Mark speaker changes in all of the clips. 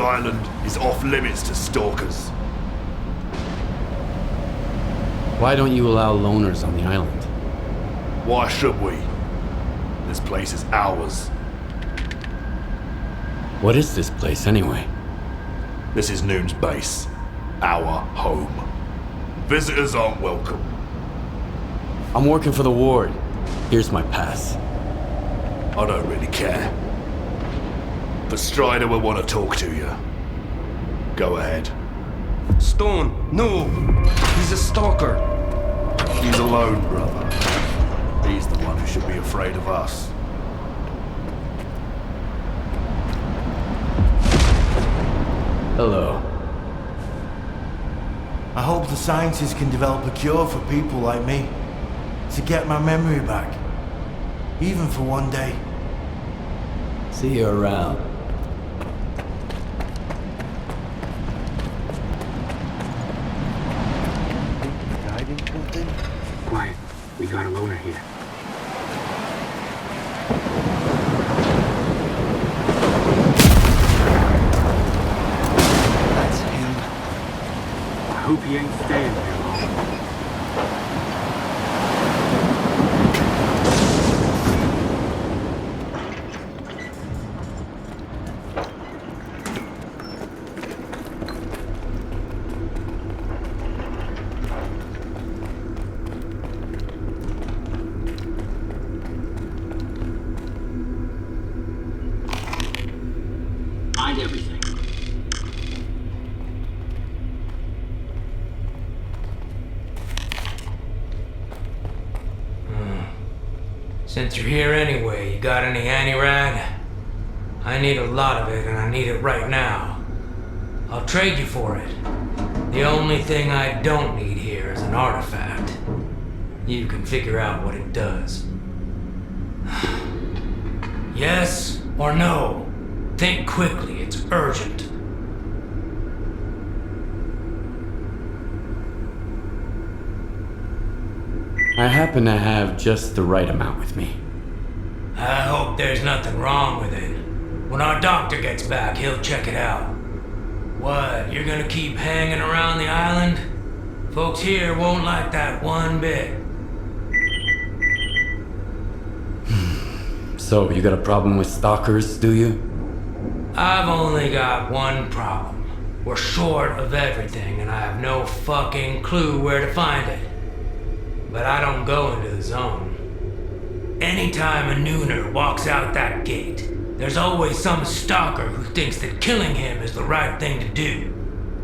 Speaker 1: island is off limits to stalkers.
Speaker 2: Why don't you allow loners on the island?
Speaker 1: Why should we? This place is ours.
Speaker 2: What is this place, anyway?
Speaker 1: This is Noon's base. Our home. Visitors aren't welcome.
Speaker 2: I'm working for the ward. Here's my pass.
Speaker 1: I don't really care. But Strider will want to talk to you. Go ahead.
Speaker 3: Stone, no! He's a stalker.
Speaker 1: He's alone, brother. He's the one who should be afraid of us.
Speaker 2: Hello.
Speaker 4: I hope the scientists can develop a cure for people like me. To get my memory back. Even for one day.
Speaker 2: See you around.
Speaker 5: Quiet. We got a loner here.
Speaker 4: That's him.
Speaker 5: I hope he ain't staying there long. Everything.
Speaker 6: Since you're here anyway, you got any anti-rad? I need a lot of it, and I need it right now. I'll trade you for it. The only thing I don't need here is an artifact. You can figure out what it does. Yes or no? Think quickly, it's urgent.
Speaker 2: I happen to have just the right amount with me.
Speaker 6: I hope there's nothing wrong with it. When our doctor gets back, he'll check it out. What, you're gonna keep hanging around the island? Folks here won't like that one bit.
Speaker 2: So, you got a problem with stalkers, do you?
Speaker 6: I've only got one problem. We're short of everything, and I have no fucking clue where to find it. But I don't go into the zone. Anytime a nooner walks out that gate, there's always some stalker who thinks that killing him is the right thing to do.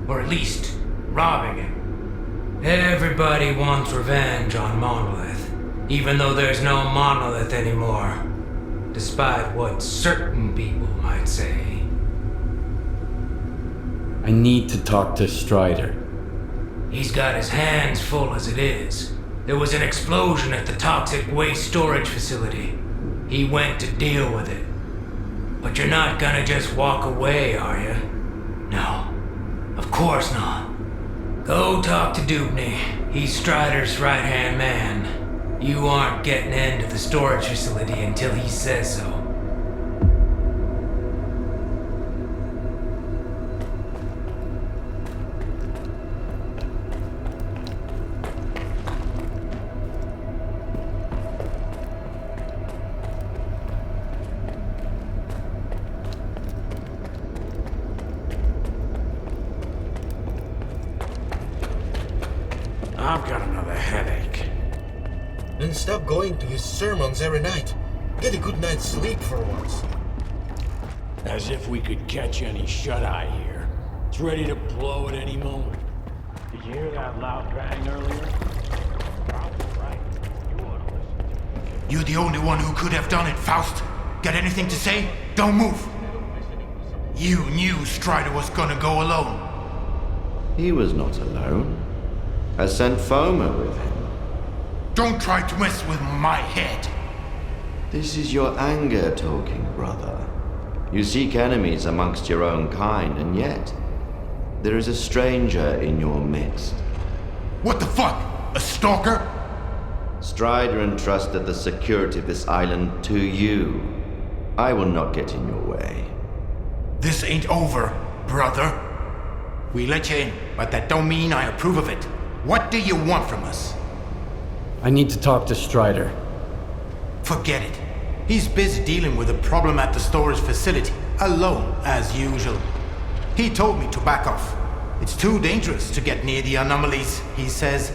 Speaker 6: Or at least, robbing him. Everybody wants revenge on Monolith, even though there's no Monolith anymore. Despite what certain people might say.
Speaker 2: I need to talk to Strider.
Speaker 6: He's got his hands full as it is. There was an explosion at the toxic waste storage facility. He went to deal with it. But you're not gonna just walk away, are you? No, of course not. Go talk to Dubney. He's Strider's right-hand man. You aren't getting into the storage facility until he says so.
Speaker 7: I've got another headache.
Speaker 8: Then stop going to his sermons every night. Get a good night's sleep for once.
Speaker 7: As if we could catch any shut-eye here. It's ready to blow at any moment. Did you hear that loud bang earlier? Probably right. You ought to listen.
Speaker 9: You're the only one who could have done it, Faust. Got anything to say? Don't move. You knew Strider was gonna go alone.
Speaker 10: He was not alone. I sent Foma with him.
Speaker 9: Don't try to mess with my head.
Speaker 10: This is your anger talking, brother. You seek enemies amongst your own kind, and yet there is a stranger in your midst.
Speaker 9: What the fuck? A stalker?
Speaker 10: Strider entrusted the security of this island to you. I will not get in your way.
Speaker 9: This ain't over brother. We let you in, but that don't mean I approve of it. What do you want from us?
Speaker 2: I need to talk to Strider.
Speaker 9: Forget it. He's busy dealing with a problem at the storage facility, alone, as usual. He told me to back off. It's too dangerous to get near the anomalies, he says.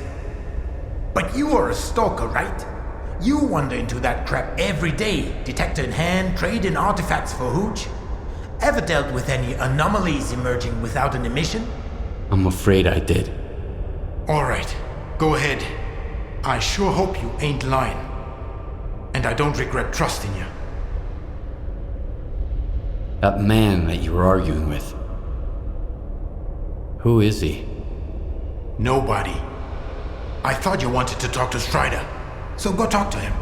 Speaker 9: But you are a stalker, right? You wander into that crap every day, detector in hand, trading artifacts for hooch. Ever dealt with any anomalies emerging without an emission?
Speaker 2: I'm afraid I did.
Speaker 9: Alright, go ahead. I sure hope you ain't lying. And I don't regret trusting you.
Speaker 2: That man that you were arguing with. Who is he?
Speaker 9: Nobody. I thought you wanted to talk to Strider, so go talk to him.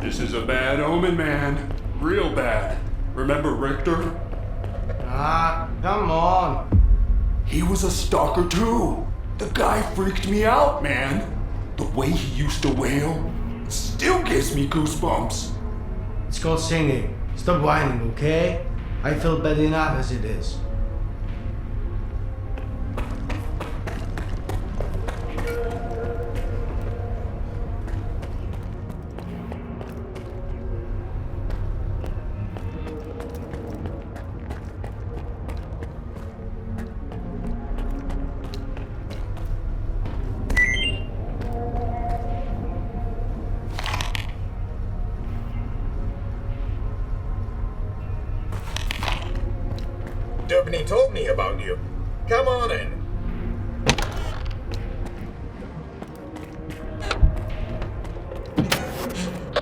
Speaker 1: This is a bad omen, man. Real bad. Remember Richter?
Speaker 4: Ah, come on.
Speaker 1: He was a stalker too. The guy freaked me out, man. The way he used to wail still gives me goosebumps.
Speaker 4: It's called singing. Stop whining, okay? I feel bad enough as it is.
Speaker 8: Dubney told me about you. Come on in.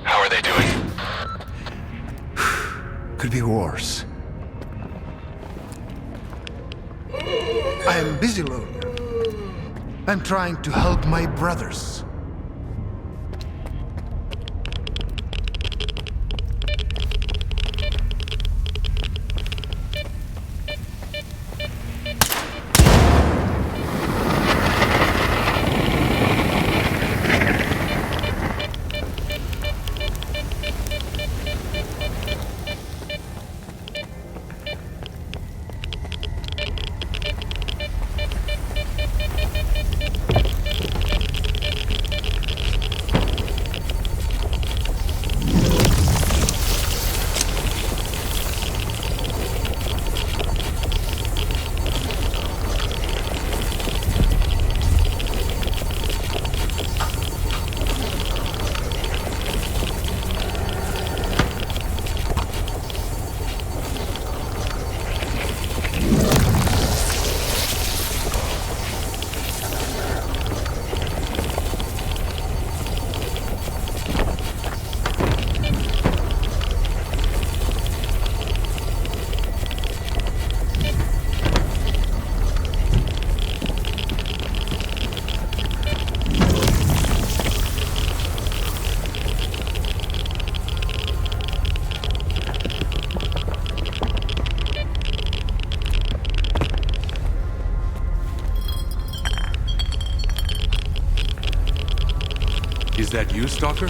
Speaker 11: How are they doing?
Speaker 12: Could be worse. I am busy, Lone. I'm trying to help my brothers.
Speaker 1: Is that you, Stalker?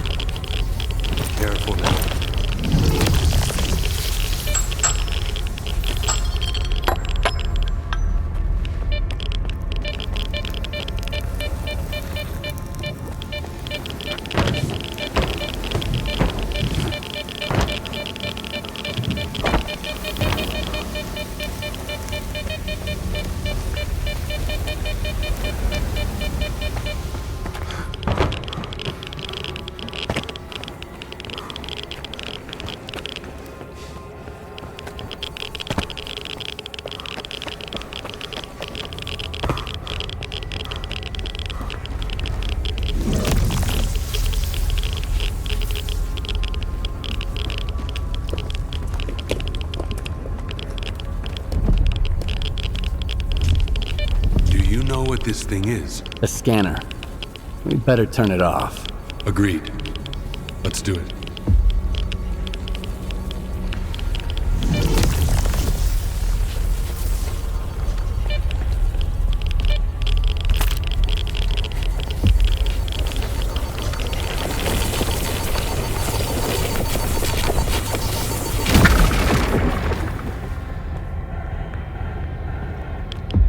Speaker 1: Careful now.
Speaker 13: this thing is.
Speaker 2: A scanner. We'd better turn it off.
Speaker 13: Agreed. Let's do it.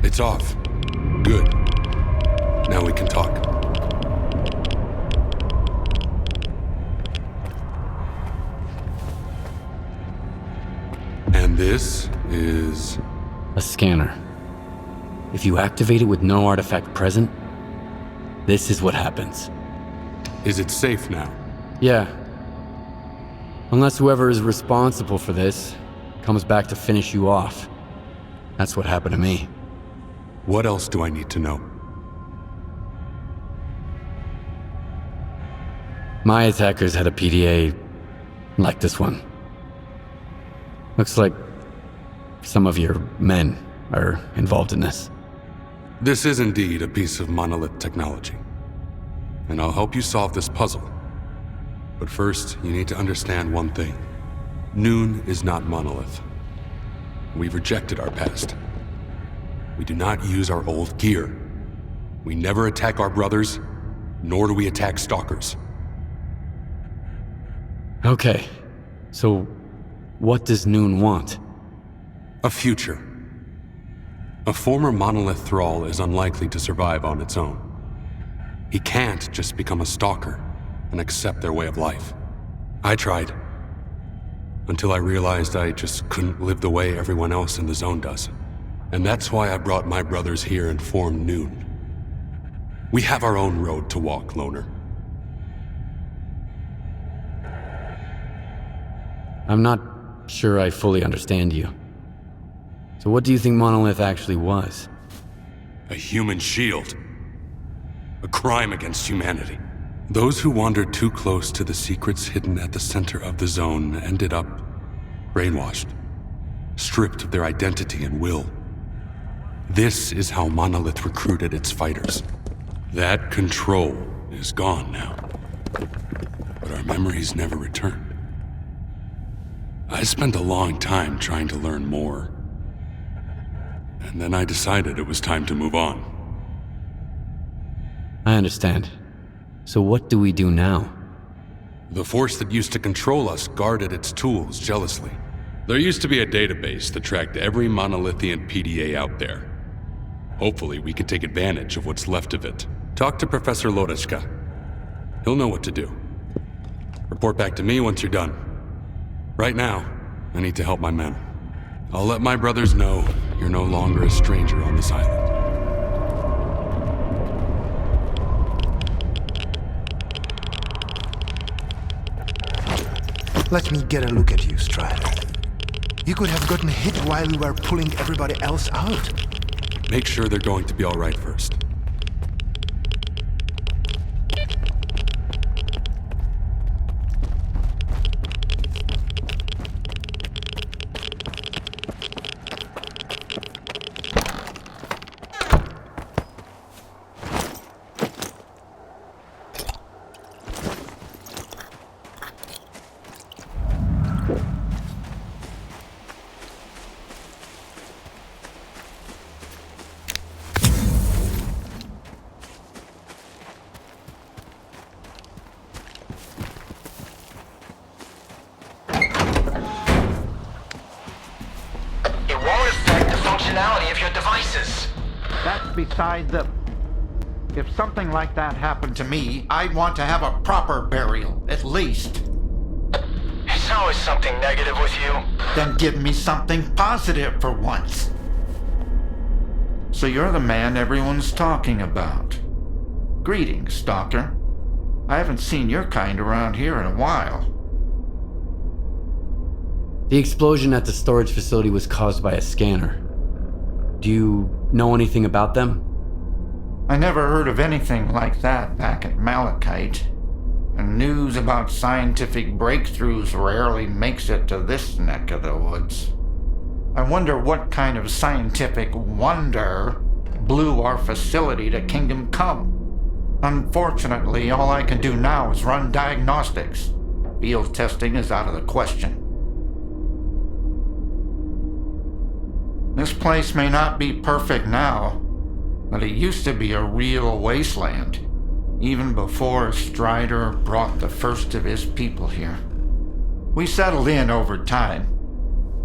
Speaker 13: It's off. Good. Now we can talk. And this is...
Speaker 2: a scanner. If you activate it with no artifact present, this is what happens.
Speaker 13: Is it safe now?
Speaker 2: Yeah. Unless whoever is responsible for this comes back to finish you off. That's what happened to me.
Speaker 13: What else do I need to know?
Speaker 2: My attackers had a PDA like this one. Looks like some of your men are involved in this.
Speaker 13: This is indeed a piece of monolith technology. And I'll help you solve this puzzle. But first, you need to understand one thing. Noon is not monolith. We've rejected our past. We do not use our old gear. We never attack our brothers, nor do we attack stalkers.
Speaker 2: Okay, so what does Noon want?
Speaker 13: A future. A former monolith thrall is unlikely to survive on its own. He can't just become a stalker and accept their way of life. I tried. Until I realized I just couldn't live the way everyone else in the zone does. And that's why I brought my brothers here and formed Noon. We have our own road to walk, Loner.
Speaker 2: I'm not sure I fully understand you. So what do you think Monolith actually was?
Speaker 13: A human shield. A crime against humanity. Those who wandered too close to the secrets hidden at the center of the zone ended up brainwashed, stripped of their identity and will. This is how Monolith recruited its fighters. That control is gone now. But our memories never returned. I spent a long time trying to learn more. And then I decided it was time to move on.
Speaker 2: I understand. So what do we do now?
Speaker 13: The force that used to control us guarded its tools jealously. There used to be a database that tracked every monolithian PDA out there. Hopefully we could take advantage of what's left of it. Talk to Professor Lodechka. He'll know what to do. Report back to me once you're done. Right now, I need to help my men. I'll let my brothers know you're no longer a stranger on this island.
Speaker 12: Let me get a look at you, Strider. You could have gotten hit while we were pulling everybody else out.
Speaker 13: Make sure they're going to be all right first.
Speaker 9: Of your devices.
Speaker 14: That's beside the... If something like that happened to me, I'd want to have a proper burial, at least.
Speaker 9: It's always something negative with you.
Speaker 14: Then give me something positive for once. So you're the man everyone's talking about. Greetings, Stalker. I haven't seen your kind around here in a while.
Speaker 2: The explosion at the storage facility was caused by a scanner. Do you know anything about them?
Speaker 14: I never heard of anything like that back at Malachite. And news about scientific breakthroughs rarely makes it to this neck of the woods. I wonder what kind of scientific wonder blew our facility to Kingdom Come. Unfortunately, all I can do now is run diagnostics. Field testing is out of the question. This place may not be perfect now, but it used to be a real wasteland, even before Strider brought the first of his people here. We settled in over time.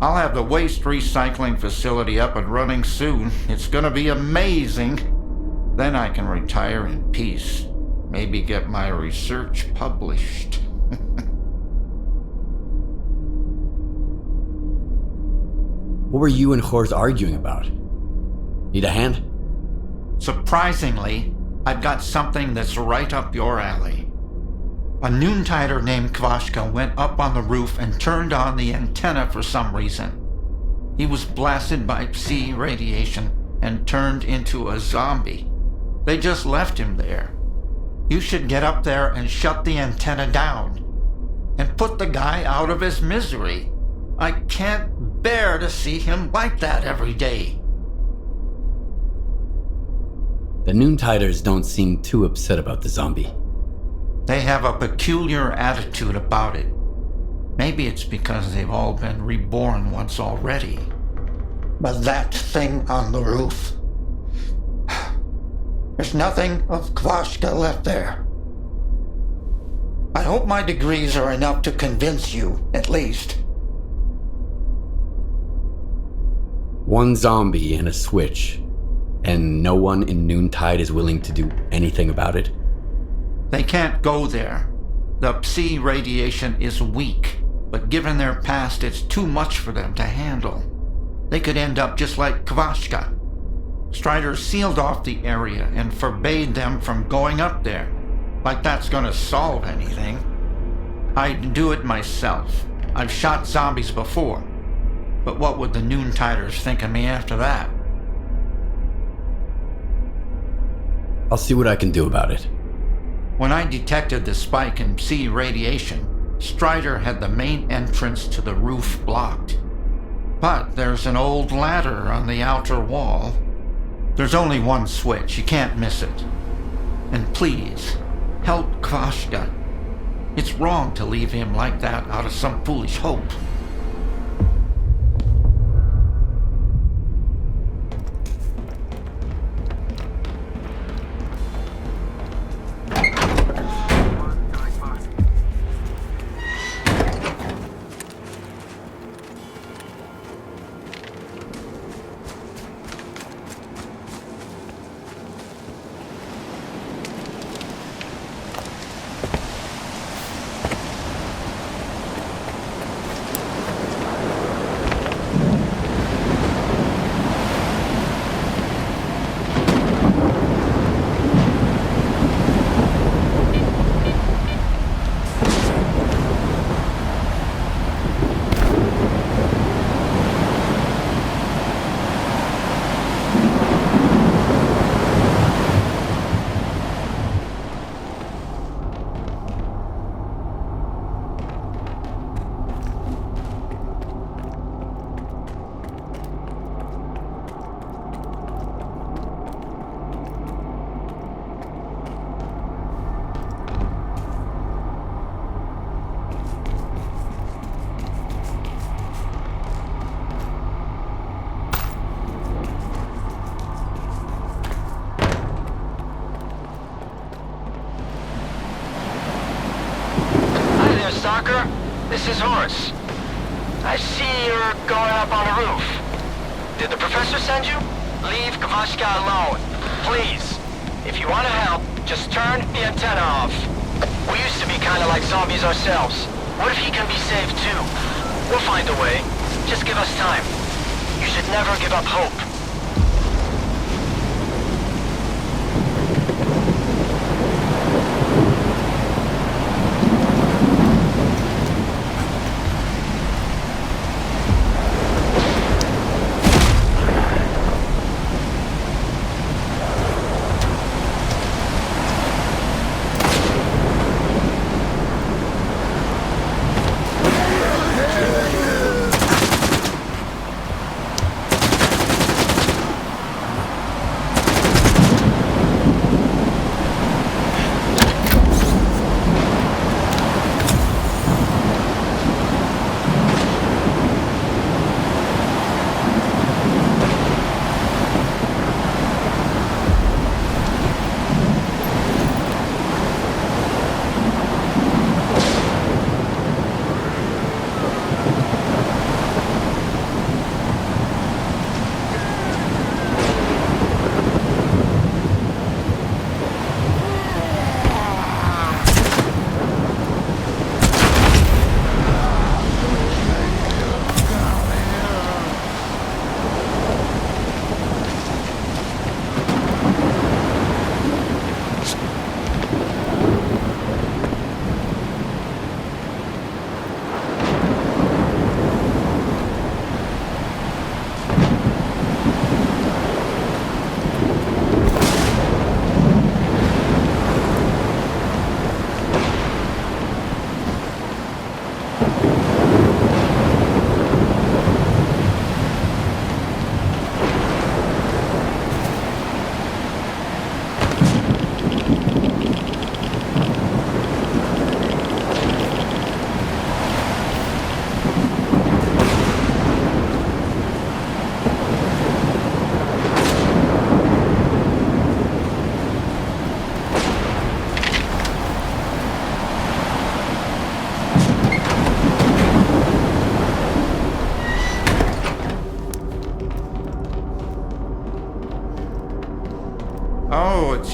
Speaker 14: I'll have the waste recycling facility up and running soon. It's gonna be amazing. Then I can retire in peace. Maybe get my research published.
Speaker 2: What were you and Jorge arguing about? Need a hand?
Speaker 14: Surprisingly, I've got something that's right up your alley. A noontider named Kvashka went up on the roof and turned on the antenna for some reason. He was blasted by Psi radiation and turned into a zombie. They just left him there. You should get up there and shut the antenna down and put the guy out of his misery. I can't bear to see him like that every day.
Speaker 2: The Noontiders don't seem too upset about the zombie.
Speaker 14: They have a peculiar attitude about it. Maybe it's because they've all been reborn once already. But that thing on the roof... There's nothing of Kvashka left there. I hope my degrees are enough to convince you, at least.
Speaker 2: One zombie and a switch, and no one in Noontide is willing to do anything about it?
Speaker 14: They can't go there. The Psi radiation is weak, but given their past, it's too much for them to handle. They could end up just like Kvashka. Strider sealed off the area and forbade them from going up there. Like that's gonna solve anything. I'd do it myself. I've shot zombies before. But what would the Noontiders think of me after that?
Speaker 2: I'll see what I can do about it.
Speaker 14: When I detected the spike in Psi radiation, Strider had the main entrance to the roof blocked. But there's an old ladder on the outer wall. There's only one switch, you can't miss it. And please, help Kvashka. It's wrong to leave him like that out of some foolish hope.
Speaker 15: STALKER, this is Horace. I see you're going up on the roof. Did the professor send you? Leave Kvashka alone, please. If you want to help, just turn the antenna off. We used to be kind of like zombies ourselves. What if he can be saved too? We'll find a way. Just give us time. You should never give up hope.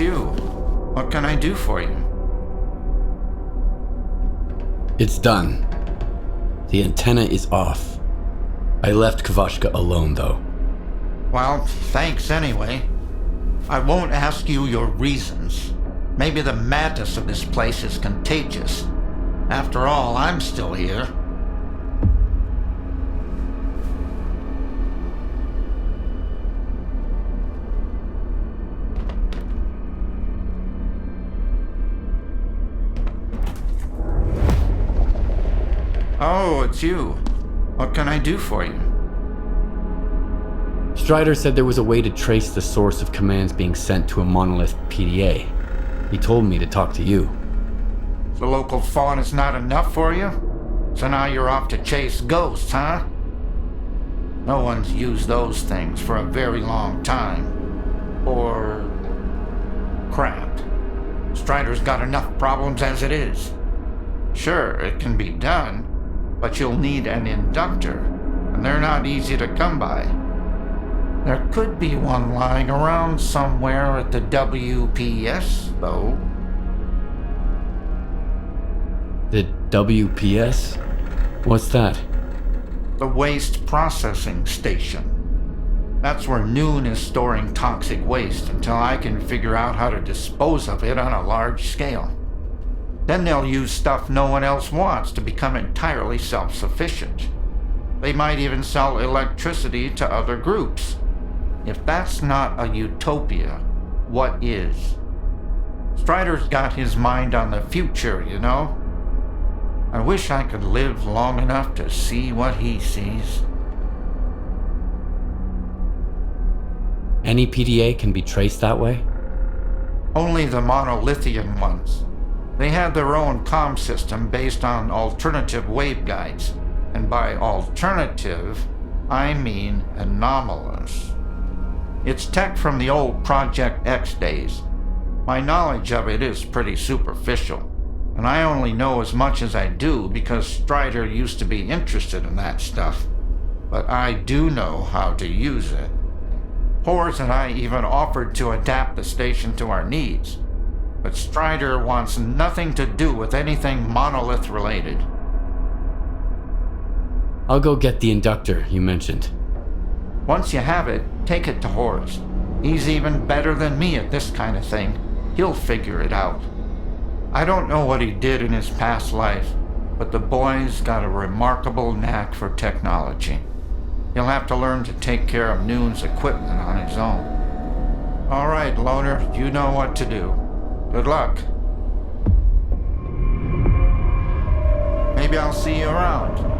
Speaker 14: it's you. What can I do for you?
Speaker 2: It's done. The antenna is off. I left Kvashka alone, though.
Speaker 14: Well, thanks anyway. I won't ask you your reasons. Maybe the madness of this place is contagious. After all, I'm still here. Oh, it's you. What can I do for you?
Speaker 2: Strider said there was a way to trace the source of commands being sent to a monolith PDA. He told me to talk to you.
Speaker 14: The local fawn is not enough for you? So now you're off to chase ghosts, huh? No one's used those things for a very long time. Or... crap. Strider's got enough problems as it is. Sure, it can be done, but you'll need an inductor, and they're not easy to come by. There could be one lying around somewhere at the WPS, though.
Speaker 2: The WPS? What's that?
Speaker 14: The Waste Processing Station. That's where Noon is storing toxic waste until I can figure out how to dispose of it on a large scale. Then they'll use stuff no one else wants to become entirely self-sufficient. They might even sell electricity to other groups. If that's not a utopia, what is? Strider's got his mind on the future, you know? I wish I could live long enough to see what he sees.
Speaker 2: Any PDA can be traced that way?
Speaker 14: Only the monolithian ones. They had their own comm system based on alternative waveguides. And by alternative, I mean anomalous. It's tech from the old Project X days. My knowledge of it is pretty superficial, and I only know as much as I do because Strider used to be interested in that stuff. But I do know how to use it. Horse and I even offered to adapt the station to our needs, but Strider wants nothing to do with anything monolith related.
Speaker 2: I'll go get the inductor you mentioned.
Speaker 14: Once you have it, take it to Horace. He's even better than me at this kind of thing. He'll figure it out. I don't know what he did in his past life, but the boy's got a remarkable knack for technology. He'll have to learn to take care of Noon's equipment on his own. All right, Loner, you know what to do. Good luck. Maybe I'll see you around.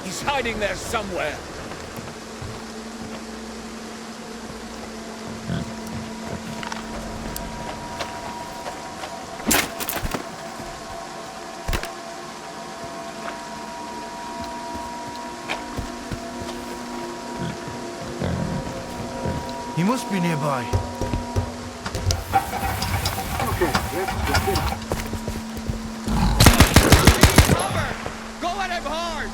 Speaker 7: He's hiding there somewhere.
Speaker 4: He must be nearby.
Speaker 5: Okay, let's check it out.
Speaker 7: Go at him hard!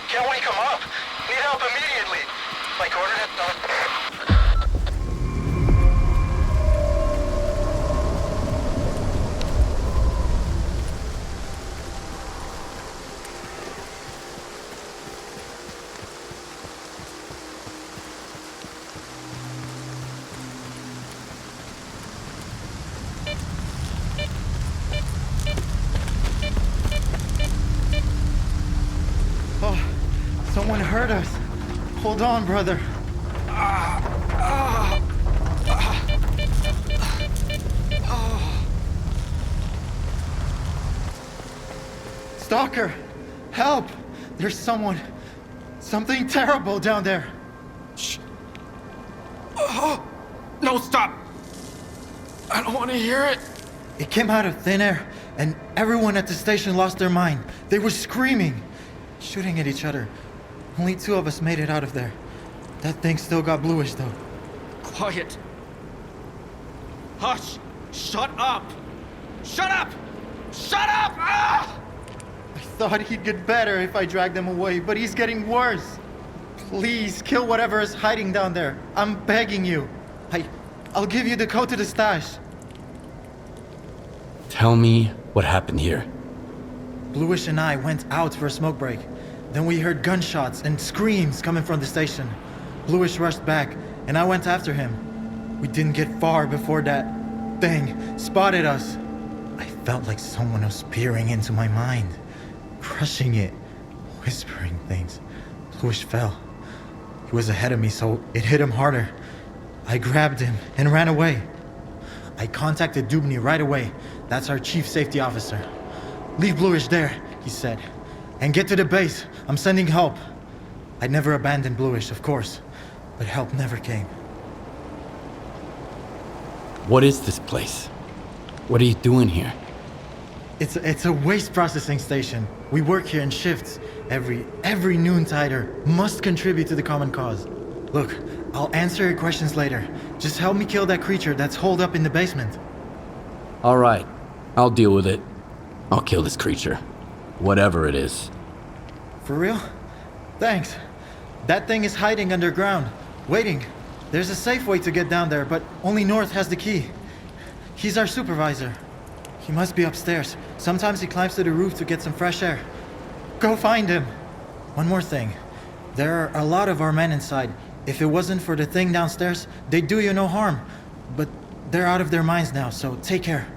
Speaker 15: Can't wake him up. Need help immediately. Like ordered it.
Speaker 9: Someone hurt us. Hold on, brother. Stalker, help! There's something terrible down there.
Speaker 1: Shh. No, stop! I don't want to hear it.
Speaker 9: It came out of thin air, and everyone at the station lost their mind. They were screaming, shooting at each other. Only 2 of us made it out of there. That thing still got bluish, though.
Speaker 7: Quiet. Hush! Shut up! Shut up! Shut up! Ah!
Speaker 9: I thought he'd get better if I dragged him away, but he's getting worse. Please, kill whatever is hiding down there. I'm begging you. I'll give you the code to the stash.
Speaker 2: Tell me what happened here.
Speaker 9: Bluish and I went out for a smoke break. Then we heard gunshots and screams coming from the station. Bluish rushed back, and I went after him. We didn't get far before that thing spotted us. I felt like someone was peering into my mind, crushing it, whispering things. Bluish fell. He was ahead of me, so it hit him harder. I grabbed him and ran away. I contacted Dubny right away. That's our chief safety officer. Leave Bluish there, he said. And get to the base. I'm sending help. I'd never abandoned Bluish, of course, but help never came.
Speaker 2: What is this place? What are you doing here?
Speaker 9: It's a waste processing station. We work here in shifts. Every noontider must contribute to the common cause. Look, I'll answer your questions later. Just help me kill that creature that's holed up in the basement.
Speaker 2: All right, I'll deal with it. I'll kill this creature. Whatever it is.
Speaker 9: For real? Thanks. That thing is hiding underground, waiting. There's a safe way to get down there, but only North has the key. He's our supervisor. He must be upstairs. Sometimes he climbs to the roof to get some fresh air. Go find him. One more thing. There are a lot of our men inside.
Speaker 16: If it wasn't for the thing downstairs, they'd do you no harm. But they're out of their minds now, so take care.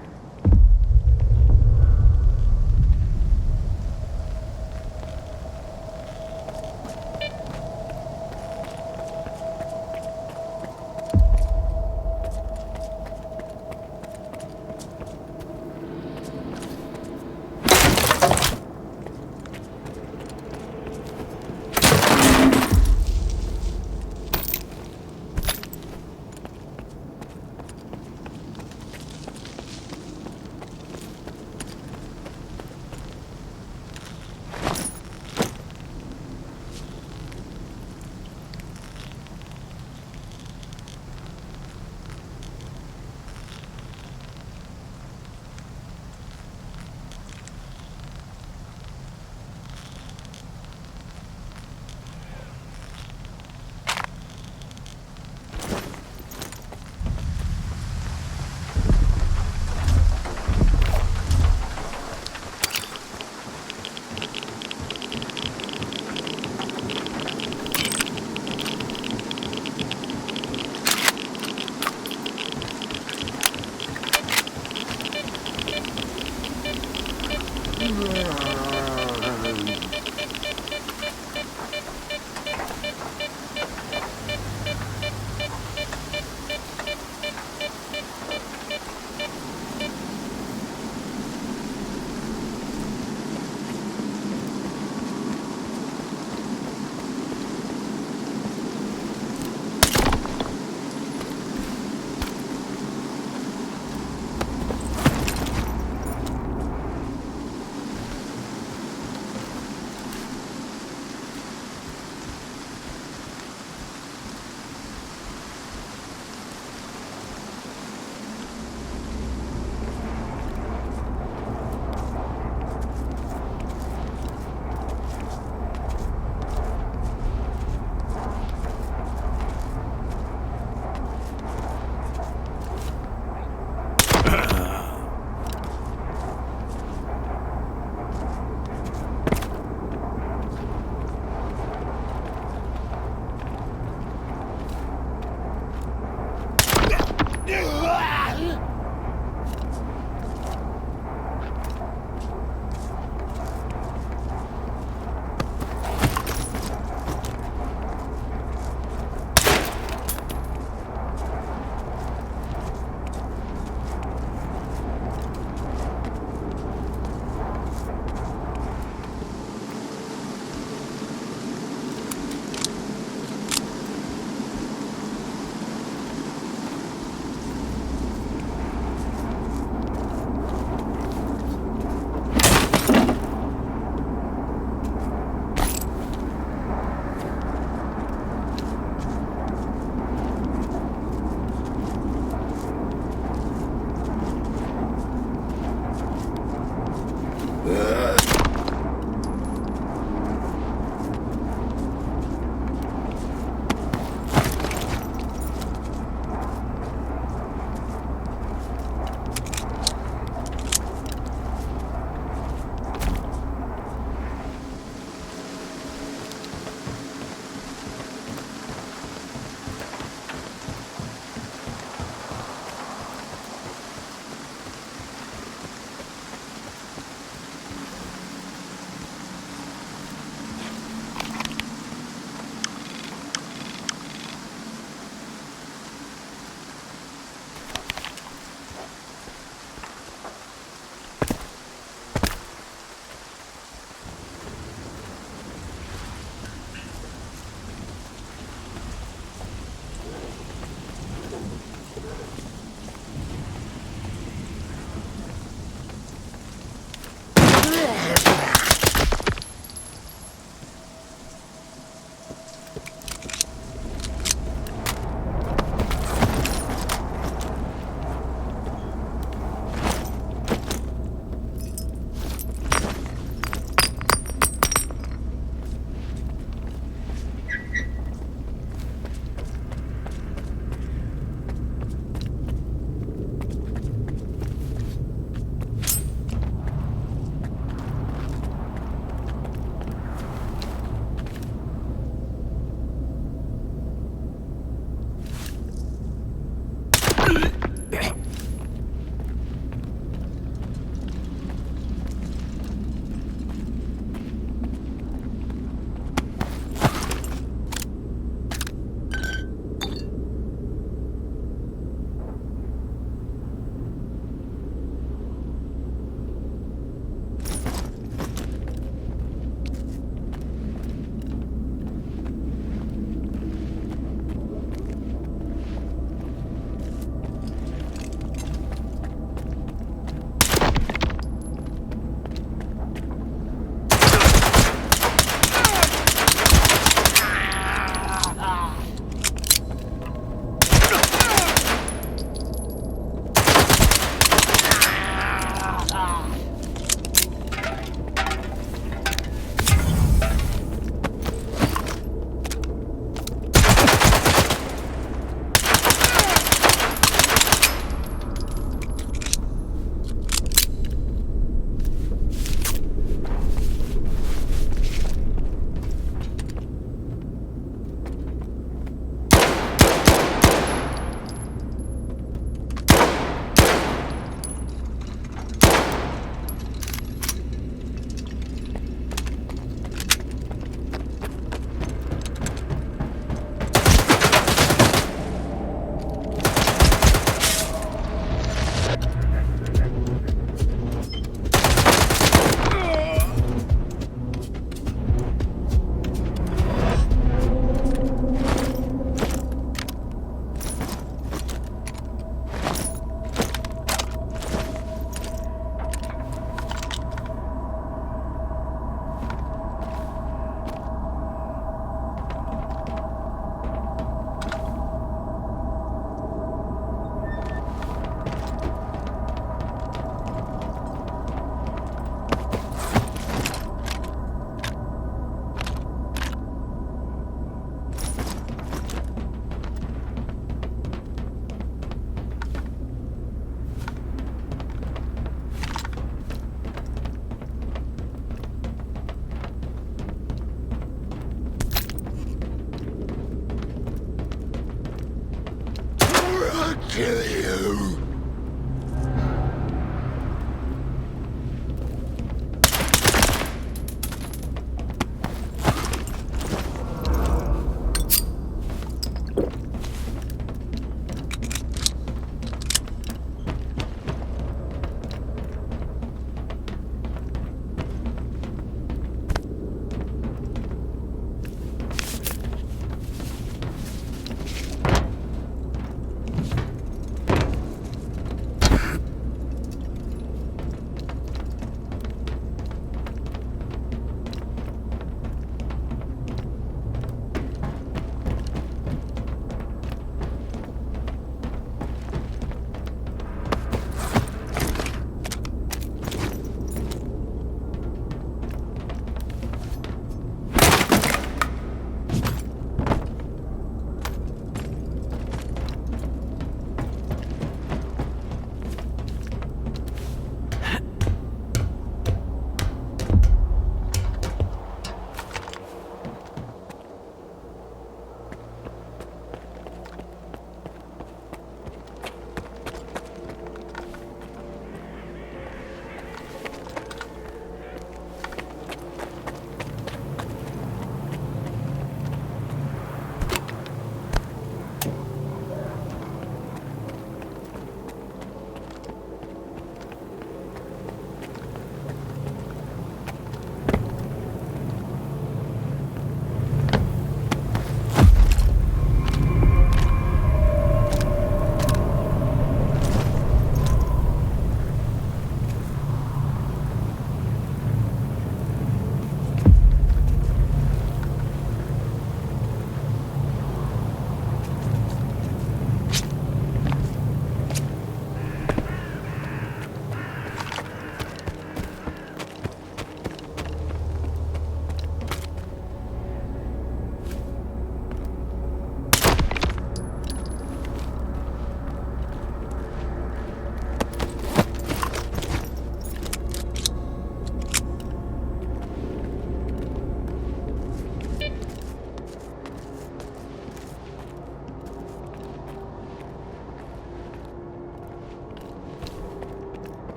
Speaker 1: kill you.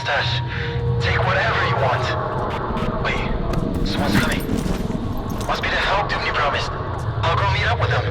Speaker 15: stash. Take whatever you want. Wait, someone's coming. Must be the help Doomney promised. I'll go meet up with them.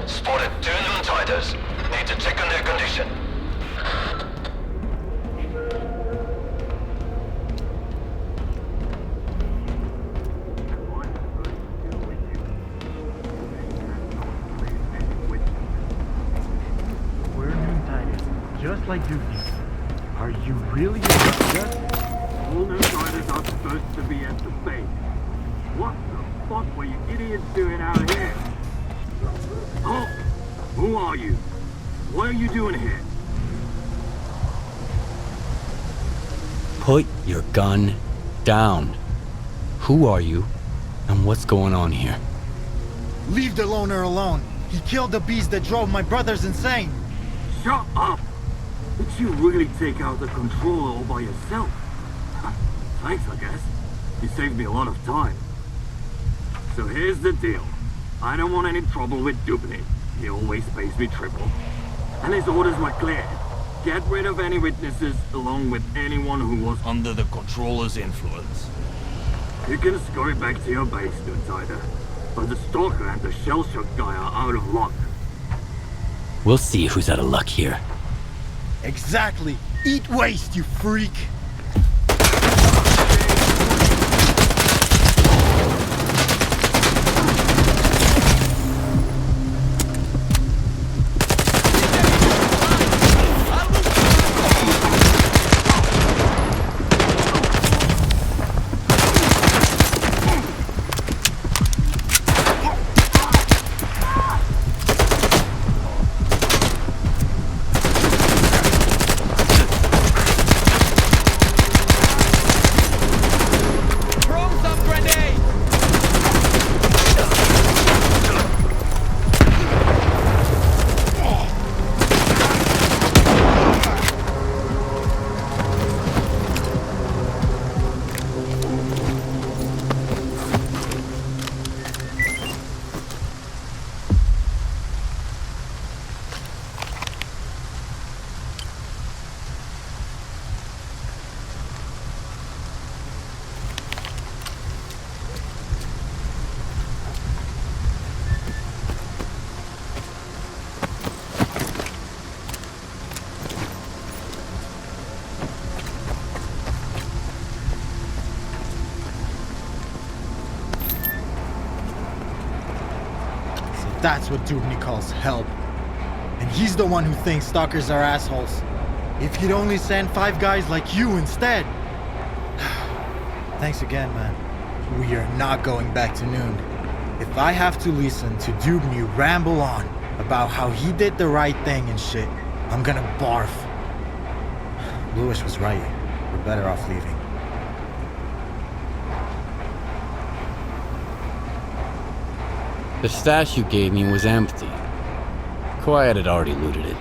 Speaker 15: Spotted two noon tiders. Need to check on their condition.
Speaker 5: We're noon tiders, just like Dookie. Are you really just? All noon tiders are supposed to be at the base. What the fuck were you idiots doing out here? Oh, who are you? What are you doing here?
Speaker 2: Put your gun down. Who are you, and what's going on here?
Speaker 16: Leave the loner alone. He killed the beast that drove my brothers insane.
Speaker 5: Shut up! Did you really take out the controller all by yourself? Thanks, I guess. You saved me a lot of time. So here's the deal. I don't want any trouble with Dubny. He always pays me triple. And his orders were clear. Get rid of any witnesses, along with anyone who was under the controller's influence. You can scurry back to your base, Noontider. But the Stalker and the shell-shock guy are out of luck.
Speaker 2: We'll see who's out of luck here.
Speaker 16: Exactly. Eat waste, you freak. That's what Dubny calls help. And he's the one who thinks stalkers are assholes. If he'd only send 5 guys like you instead. Thanks again, man. We are not going back to noon. If I have to listen to Dubny ramble on about how he did the right thing and shit, I'm gonna barf. Lewis was right. We're better off leaving.
Speaker 2: The stash you gave me was empty. Quiet had already looted it.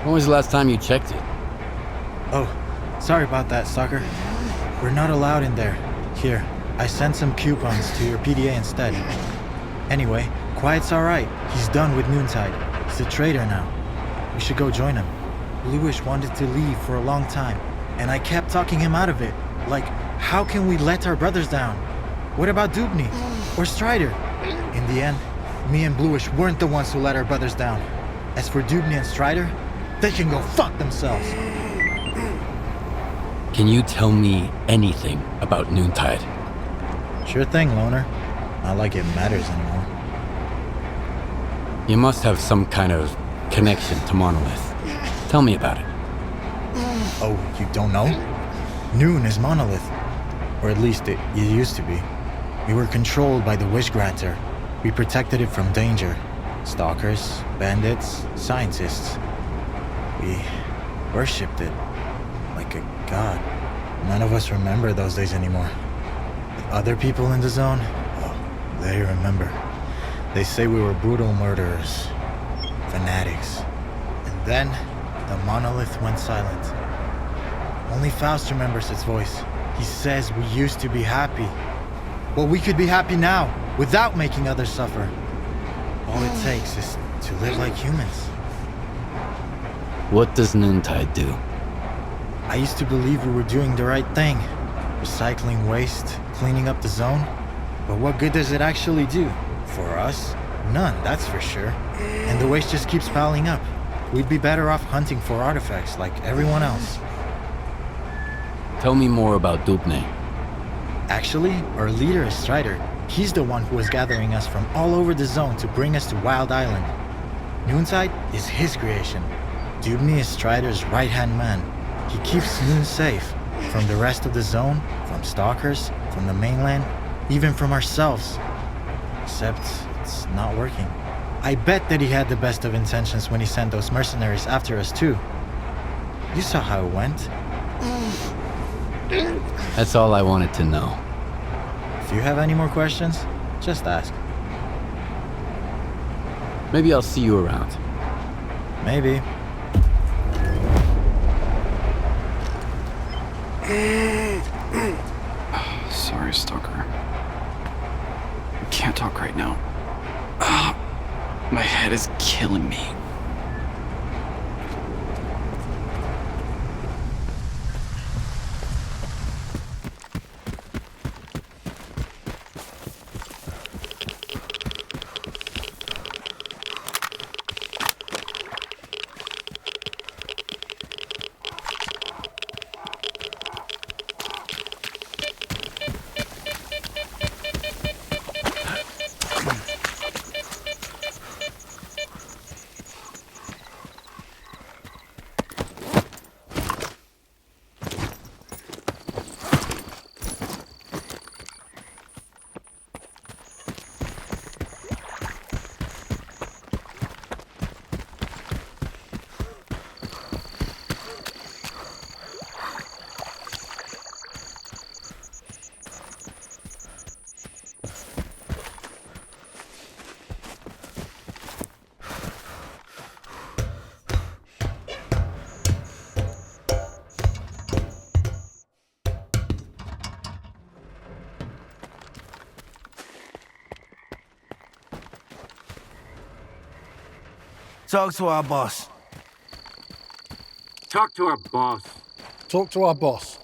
Speaker 2: When was the last time you checked it?
Speaker 16: Oh, sorry about that, Stalker. We're not allowed in there. Here, I sent some coupons to your PDA instead. Anyway, Quiet's alright. He's done with Noontide. He's a traitor now. We should go join him. Bluish wanted to leave for a long time, and I kept talking him out of it. Like, how can we let our brothers down? What about Dubny? Or Strider? In the end, me and Bluish weren't the ones who let our brothers down. As for Dubny and Strider, they can go fuck themselves.
Speaker 2: Can you tell me anything about Noontide?
Speaker 16: Sure thing, Loner. Not like it matters anymore.
Speaker 2: You must have some kind of connection to Monolith. Tell me about it.
Speaker 16: Oh, you don't know? Noon is Monolith. Or at least it used to be. We were controlled by the Wish Granter. We protected it from danger. Stalkers, bandits, scientists. We worshipped it. Like a god. None of us remember those days anymore. The other people in the zone, oh, they remember. They say we were brutal murderers. Fanatics. And then, the monolith went silent. Only Faust remembers its voice. He says we used to be happy. Well, we could be happy now, without making others suffer. All it takes is to live like humans.
Speaker 2: What does Noontide do?
Speaker 16: I used to believe we were doing the right thing. Recycling waste, cleaning up the zone. But what good does it actually do? For us? None, that's for sure. And the waste just keeps piling up. We'd be better off hunting for artifacts like everyone else.
Speaker 2: Tell me more about Dubny.
Speaker 16: Actually, our leader is Strider. He's the one who was gathering us from all over the zone to bring us to Wild Island. Noontide is his creation. Dubny is Strider's right-hand man. He keeps Noon safe. From the rest of the zone, from stalkers, from the mainland, even from ourselves. Except, it's not working. I bet that he had the best of intentions when he sent those mercenaries after us too. You saw how it went.
Speaker 2: That's all I wanted to know.
Speaker 16: If you have any more questions, just ask.
Speaker 2: Maybe I'll see you around.
Speaker 16: Maybe.
Speaker 17: Sorry, Stalker. I can't talk right now. My head is killing me.
Speaker 4: Talk to our boss.
Speaker 5: Talk to our boss.
Speaker 12: Talk to our boss.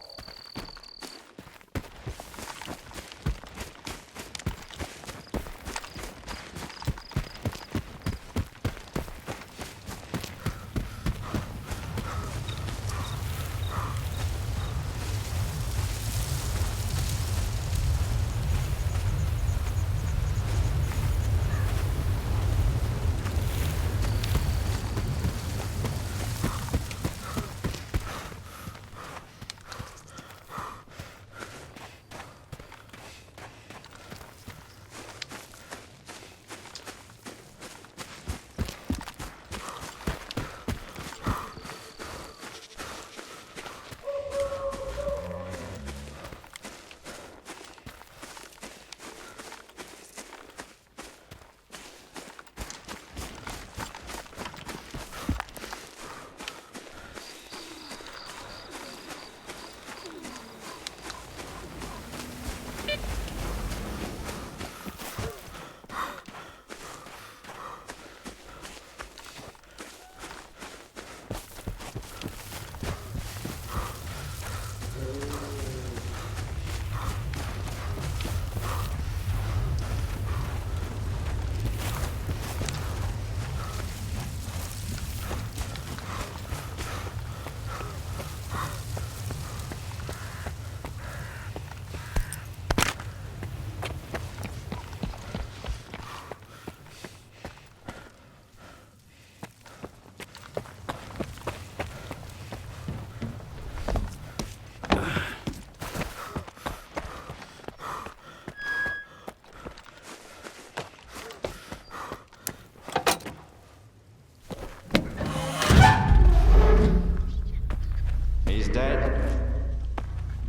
Speaker 10: Dead,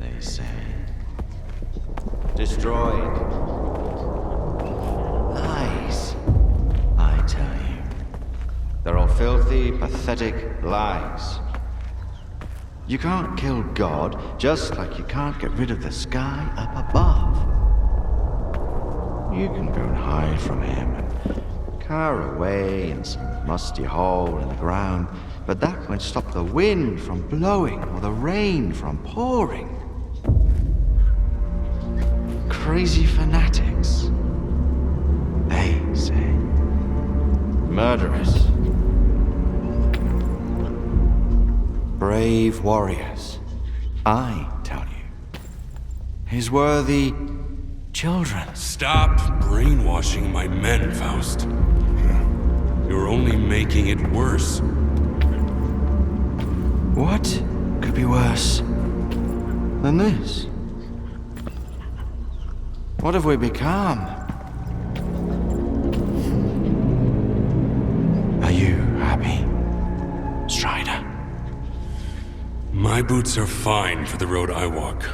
Speaker 10: they say. Destroyed. Lies, I tell you. They're all filthy, pathetic lies. You can't kill God, just like you can't get rid of the sky up above. You can go and hide from him and cower away in some musty hole in the ground, but that won't stop the wind from blowing or the rain from pouring. Crazy fanatics, they say. Murderers. Brave warriors, I tell you. His worthy children.
Speaker 13: Stop brainwashing my men, Faust. You're only making it worse.
Speaker 10: What could be worse than this? What have we become? Are you happy, Strider?
Speaker 13: My boots are fine for the road I walk.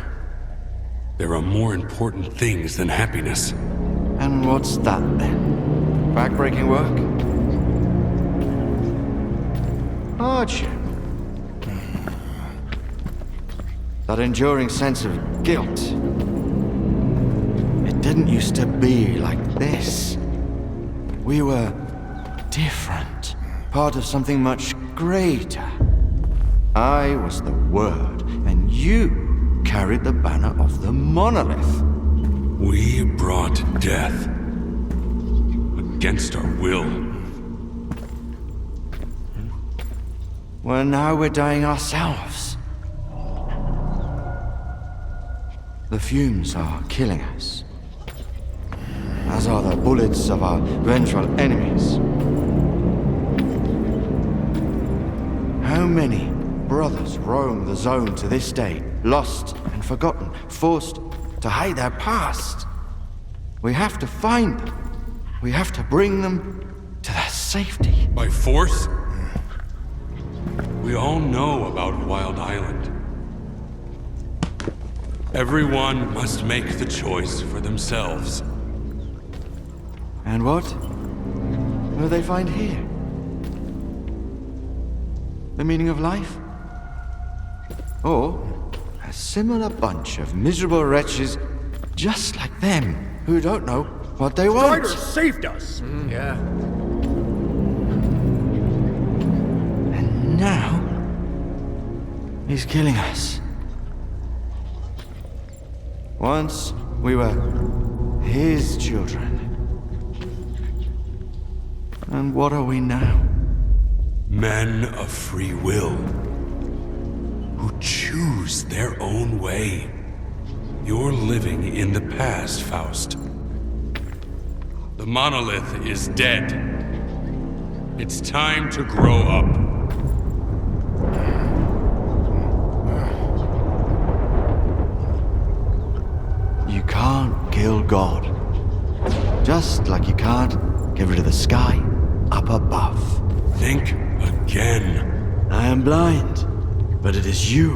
Speaker 13: There are more important things than happiness.
Speaker 10: And what's that then? Backbreaking work? Hardship? That enduring sense of guilt. It didn't used to be like this. We were different, part of something much greater. I was the Word, and you carried the banner of the monolith.
Speaker 13: We brought death. Against our will.
Speaker 10: Well, now we're dying ourselves. The fumes are killing us, as are the bullets of our vengeful enemies. How many brothers roam the zone to this day, lost and forgotten, forced to hide their past? We have to find them. We have to bring them to their safety.
Speaker 13: By force? We all know about Wild Island. Everyone must make the choice for themselves.
Speaker 10: And what will they find here? The meaning of life? Or a similar bunch of miserable wretches just like them who don't know what they want?
Speaker 12: Strider saved us!
Speaker 10: Yeah. And now he's killing us. Once we were his children. And what are we now?
Speaker 13: Men of free will. Who choose their own way. You're living in the past, Faust. The monolith is dead. It's time to grow up.
Speaker 10: You can't kill God. Just like you can't get rid of the sky up above.
Speaker 13: Think again.
Speaker 10: I am blind, but it is you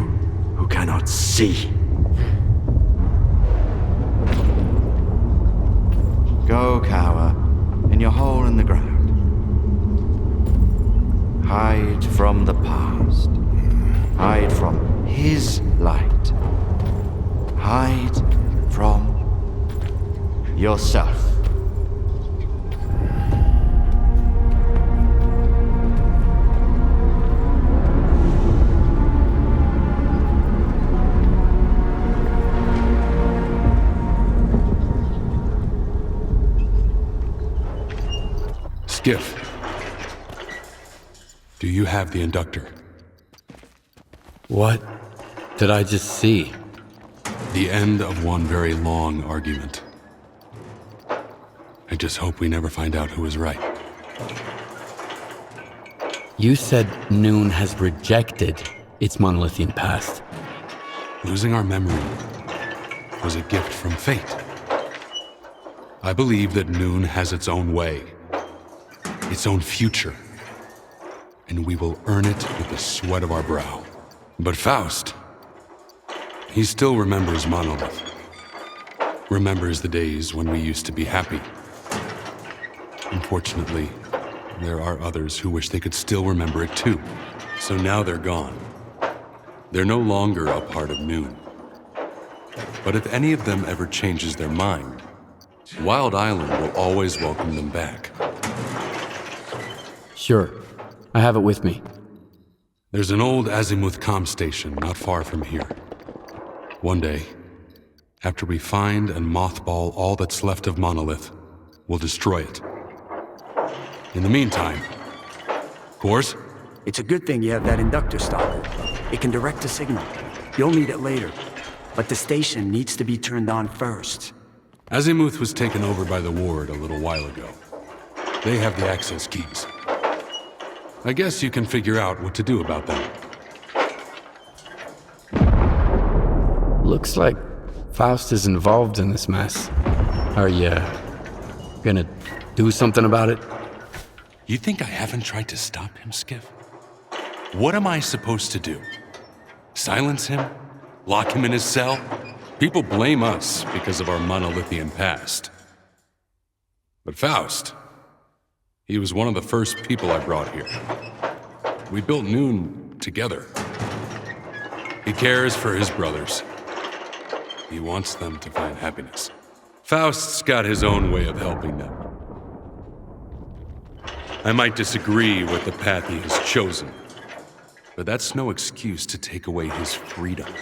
Speaker 10: who cannot see. Go cower in your hole in the ground. Hide from the past. Hide from his light. Hide from yourself.
Speaker 13: Skiff. Do you have the inductor?
Speaker 2: What did I just see?
Speaker 13: The end of one very long argument. I just hope we never find out who was right.
Speaker 2: You said Noon has rejected its monolithian past.
Speaker 13: Losing our memory was a gift from fate. I believe that Noon has its own way, its own future, and we will earn it with the sweat of our brow. But Faust, He still remembers Monolith. Remembers the days when we used to be happy. Unfortunately, there are others who wish they could still remember it too. So now they're gone. They're no longer a part of Noon. But if any of them ever changes their mind, Wild Island will always welcome them back.
Speaker 2: Sure. I have it with me.
Speaker 13: There's an old Azimuth comm station not far from here. One day, after we find and mothball all that's left of Monolith, we'll destroy it. In the meantime, Course?
Speaker 18: It's a good thing you have that inductor, Stalker. It can direct the signal. You'll need it later. But the station needs to be turned on first.
Speaker 13: Azimuth was taken over by the Ward a little while ago. They have the access keys. I guess you can figure out what to do about them.
Speaker 2: Looks like Faust is involved in this mess. Are you gonna do something about it?
Speaker 13: You think I haven't tried to stop him, Skiff? What am I supposed to do? Silence him? Lock him in his cell? People blame us because of our monolithian past. But Faust, he was one of the first people I brought here. We built Noon together. He cares for his brothers. He wants them to find happiness. Faust's got his own way of helping them. I might disagree with the path he has chosen, but that's no excuse to take away his freedom.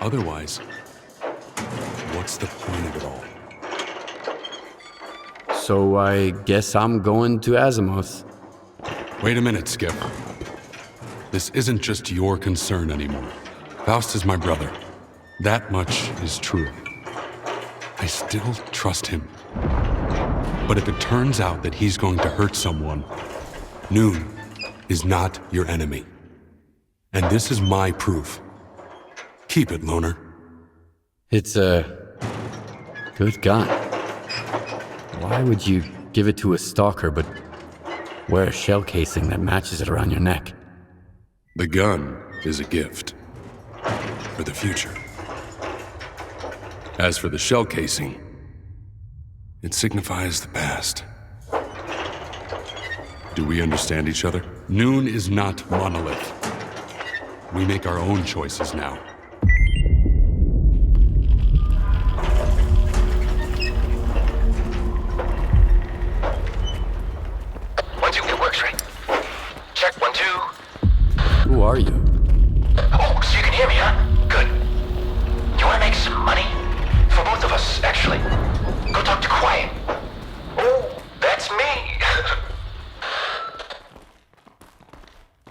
Speaker 13: Otherwise, what's the point of it all?
Speaker 2: So I guess I'm going to Azimuth.
Speaker 13: Wait a minute, Skip. This isn't just your concern anymore. Faust is my brother. That much is true. I still trust him. But if it turns out that he's going to hurt someone, Noon is not your enemy. And this is my proof. Keep it, Loner.
Speaker 2: It's a good gun. Why would you give it to a stalker but wear a shell casing that matches it around your neck?
Speaker 13: The gun is a gift for the future. As for the shell casing, it signifies the past. Do we understand each other? Noon is not Monolith. We make our own choices now.
Speaker 2: Who are you?
Speaker 15: Oh, so you can hear me, huh? Good. You want to make some money? For both of us, actually.